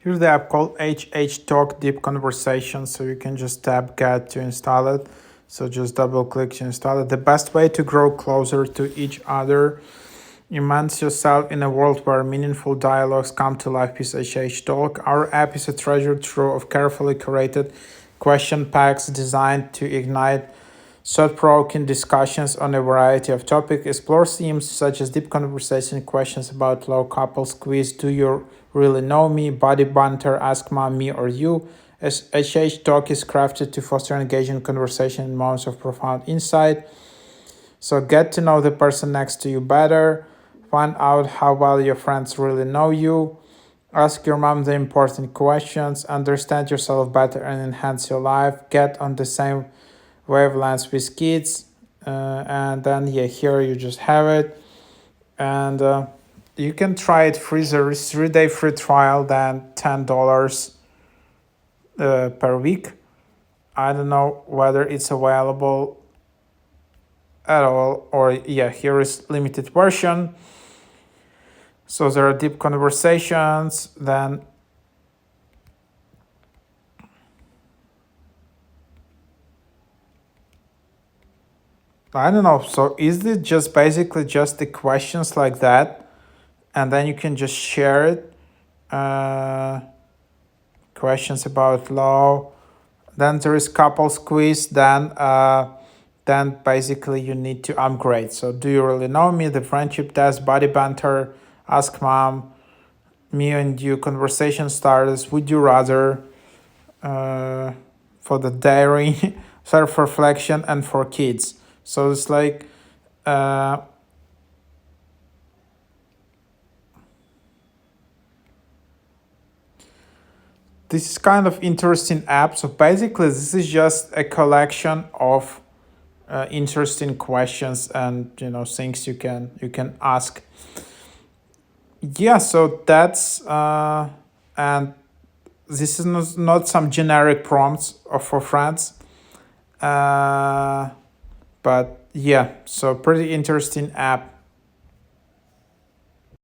Here's the app called HH Talk Deep Conversation. So you can just tap Get to install it. So just double click to install it. The best way to grow closer to each other. Immerse yourself in a world where meaningful dialogues come to life with HH Talk. Our app is a treasure trove of carefully curated question packs designed to ignite thought-provoking discussions on a variety of topics. Explore themes such as deep conversation questions about love, couples quiz, do you really know me, body banter, ask mom, me or you. As HH Talk is crafted to foster engaging conversation in moments of profound insight. So get to know the person next to you better. Find out how well your friends really know you. Ask your mom the important questions. Understand yourself better and enhance your life. Get on the same wavelengths with kids. And then, here you just have it. And you can try it free. There is 3-day free trial, then $10 per week. I don't know whether it's available at all, or here is limited version. So there are deep conversations, then I don't know. So is it just basically just the questions like that, and then you can just share it? Questions about law. Then there is couples quiz. Then basically you need to upgrade. So do you really know me? The friendship test, body banter, ask mom, me and you, conversation starters, would you rather, for the dairy, self-reflection, and for kids. So it's like this is kind of interesting app. So basically this is just a collection of interesting questions and things you can ask. So that's and this is not some generic prompts for friends, but so pretty interesting app.